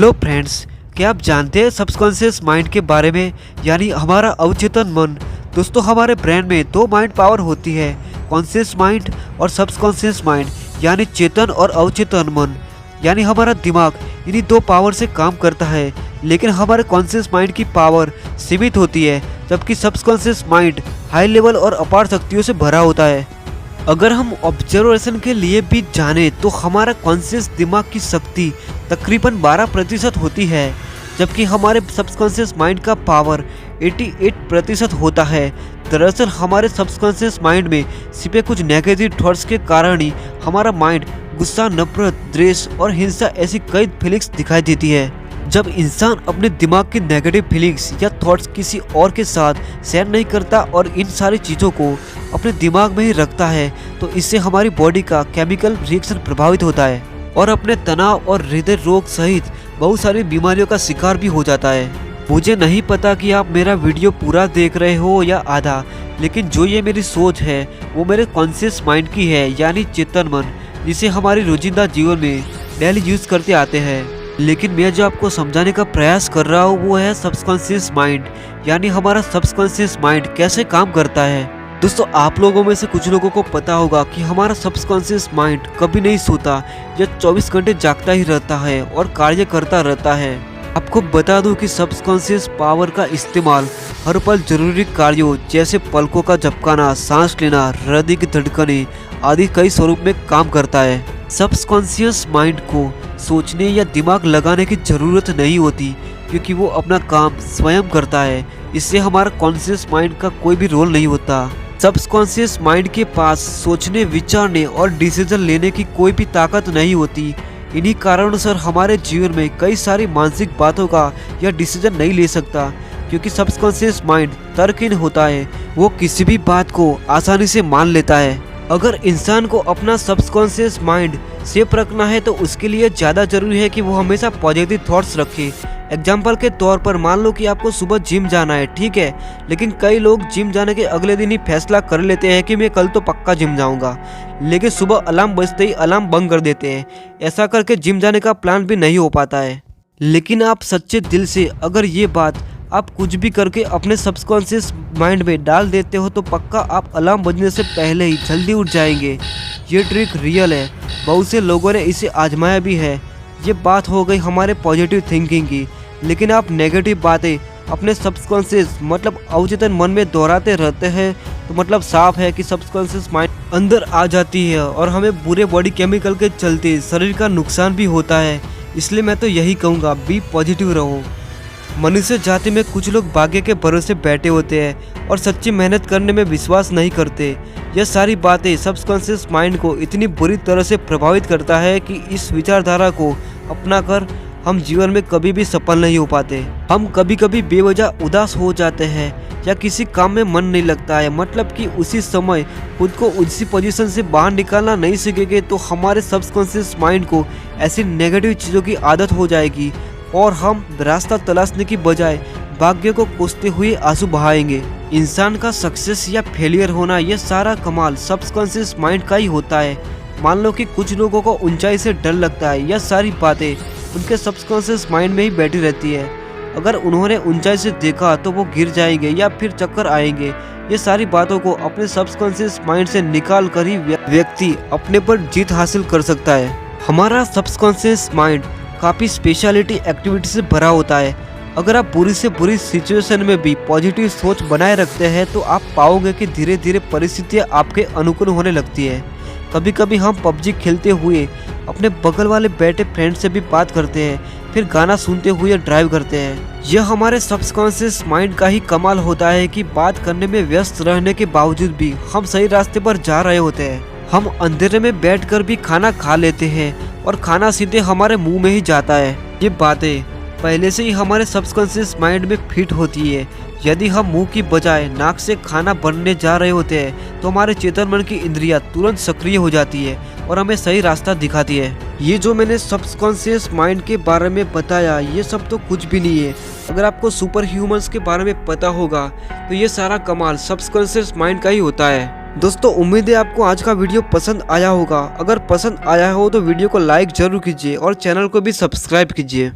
Hello friends, क्या आप जानते हैं सबकॉन्शियस माइंड के बारे में, यानी हमारा अवचेतन मन। दोस्तों, हमारे ब्रेन में दो माइंड पावर होती है, कॉन्शियस माइंड और सबकॉन्शियस माइंड, यानी चेतन और अवचेतन मन। यानी हमारा दिमाग इन्हीं दो पावर से काम करता है, लेकिन हमारे कॉन्शियस माइंड की पावर सीमित होती है, जबकि सबकॉन्शियस माइंड हाई लेवल और अपार शक्तियों से भरा होता है। अगर हम ऑब्जर्वेशन के लिए भी जाने तो हमारा कॉन्शियस दिमाग की शक्ति तकरीबन 12% होती है, जबकि हमारे सबकॉन्शियस माइंड का पावर 88% होता है। दरअसल हमारे सबकॉन्शियस माइंड में छिपे कुछ नेगेटिव थॉट्स के कारण ही हमारा माइंड गुस्सा, नफरत, द्वेष और हिंसा ऐसी कई फीलिंग्स दिखाई देती है। जब इंसान अपने दिमाग की नेगेटिव फीलिंग्स या थॉट्स किसी और के साथ शेयर नहीं करता और इन सारी चीज़ों को अपने दिमाग में ही रखता है, तो इससे हमारी बॉडी का केमिकल रिएक्शन प्रभावित होता है और अपने तनाव और हृदय रोग सहित बहुत सारी बीमारियों का शिकार भी हो जाता है। मुझे नहीं पता कि आप मेरा वीडियो पूरा देख रहे हो या आधा, लेकिन जो ये मेरी सोच है वो मेरे कॉन्शियस माइंड की है, यानी चेतन मन, जिसे हमारी रोजिंदा जीवन में डेली यूज करते आते हैं। लेकिन मैं जो आपको समझाने का प्रयास कर रहा हूँ वो है सबकॉन्शियस माइंड, यानी हमारा सबकॉन्शियस माइंड कैसे काम करता है। दोस्तों, आप लोगों में से कुछ लोगों को पता होगा कि हमारा सबकॉन्शियस माइंड कभी नहीं सोता, यह 24 घंटे जागता ही रहता है और कार्य करता रहता है। आपको बता दूं कि सबकॉन्शियस पावर का इस्तेमाल हर पल जरूरी कार्यों जैसे पलकों का झपकाना, सांस लेना, हृदय की धड़कनें आदि कई स्वरूप में काम करता है। सबकॉन्शियस माइंड को सोचने या दिमाग लगाने की जरूरत नहीं होती, क्योंकि वो अपना काम स्वयं करता है। इससे हमारा कॉन्शियस माइंड का कोई भी रोल नहीं होता। सबकॉन्शियस माइंड के पास सोचने, विचारने और डिसीजन लेने की कोई भी ताकत नहीं होती। इन्हीं कारणों से हमारे जीवन में कई सारी मानसिक बातों का यह डिसीजन नहीं ले सकता, क्योंकि सबकॉन्शियस माइंड तर्कहीन होता है। वो किसी भी बात को आसानी से मान लेता है। अगर इंसान को अपना सबकॉन्शियस माइंड सेफ रखना है तो उसके लिए ज़्यादा जरूरी है कि वो हमेशा पॉजिटिव थॉट्स रखे। एग्जाम्पल के तौर पर मान लो कि आपको सुबह जिम जाना है, ठीक है, लेकिन कई लोग जिम जाने के अगले दिन ही फैसला कर लेते हैं कि मैं कल तो पक्का जिम जाऊंगा, लेकिन सुबह अलार्म बजते ही अलार्म बंद कर देते हैं। ऐसा करके जिम जाने का प्लान भी नहीं हो पाता है। लेकिन आप सच्चे दिल से अगर ये बात आप कुछ भी करके अपने सबकॉन्शियस माइंड में डाल देते हो तो पक्का आप अलार्म बजने से पहले ही जल्दी उठ जाएंगे। ये ट्रिक रियल है, बहुत से लोगों ने इसे आजमाया भी है। ये बात हो गई हमारे पॉजिटिव थिंकिंग की, लेकिन आप नेगेटिव बातें अपने सबकॉन्शियस मतलब अवचेतन मन में दोहराते रहते हैं तो मतलब साफ है कि सबकॉन्शियस माइंड अंदर आ जाती है और हमें बुरे बॉडी केमिकल के चलते शरीर का नुकसान भी होता है। इसलिए मैं तो यही कहूँगा, बी पॉजिटिव रहो। मनुष्य जाति में कुछ लोग भाग्य के भरोसे बैठे होते हैं और सच्ची मेहनत करने में विश्वास नहीं करते। यह सारी बातें सबकॉन्शियस माइंड को इतनी बुरी तरह से प्रभावित करता है कि इस विचारधारा को अपनाकर हम जीवन में कभी भी सफल नहीं हो पाते। हम कभी कभी बेवजह उदास हो जाते हैं या किसी काम में मन नहीं लगता है, मतलब कि उसी समय खुद को उसी पोजीशन से बाहर निकालना नहीं सीखेंगे तो हमारे सबकॉन्शियस माइंड को ऐसी नेगेटिव चीज़ों की आदत हो जाएगी और हम रास्ता तलाशने की बजाय भाग्य को कोसते हुए आंसू बहाएंगे। इंसान का सक्सेस या फेलियर होना, यह सारा कमाल सबकॉन्शियस माइंड का ही होता है। मान लो कि कुछ लोगों को ऊंचाई से डर लगता है, यह सारी बातें उनके सबकॉन्शियस माइंड में ही बैठी रहती है। अगर उन्होंने ऊंचाई से देखा तो वो गिर जाएंगे या फिर चक्कर आएंगे। ये सारी बातों को अपने सबकॉन्शियस माइंड से निकाल कर ही व्यक्ति अपने पर जीत हासिल कर सकता है। हमारा सबकॉन्शियस माइंड काफ़ी स्पेशलिटी एक्टिविटी से भरा होता है। अगर आप बुरी से बुरी सिचुएशन में भी पॉजिटिव सोच बनाए रखते हैं तो आप पाओगे कि धीरे धीरे परिस्थितियाँ आपके अनुकूल होने लगती है। कभी कभी हम पबजी खेलते हुए अपने बगल वाले बैठे फ्रेंड से भी बात करते हैं, फिर गाना सुनते हुए ड्राइव करते हैं। यह हमारे सबकॉन्शियस माइंड का ही कमाल होता है कि बात करने में व्यस्त रहने के बावजूद भी हम सही रास्ते पर जा रहे होते हैं। हम अंधेरे में बैठकर भी खाना खा लेते हैं और खाना सीधे हमारे मुंह में ही जाता है। ये बातें पहले से ही हमारे सबकॉन्शियस माइंड में फिट होती है। यदि हम मुंह की बजाय नाक से खाना बनने जा रहे होते हैं तो हमारे चेतन मन की इंद्रियां तुरंत सक्रिय हो जाती है और हमें सही रास्ता दिखाती है। ये जो मैंने सबकॉन्शियस माइंड के बारे में बताया, ये सब तो कुछ भी नहीं है। अगर आपको सुपर ह्यूमंस के बारे में पता होगा तो ये सारा कमाल सबकॉन्शियस माइंड का ही होता है। दोस्तों, उम्मीद है आपको आज का वीडियो पसंद आया होगा। अगर पसंद आया हो तो वीडियो को लाइक जरूर कीजिए और चैनल को भी सब्सक्राइब कीजिए।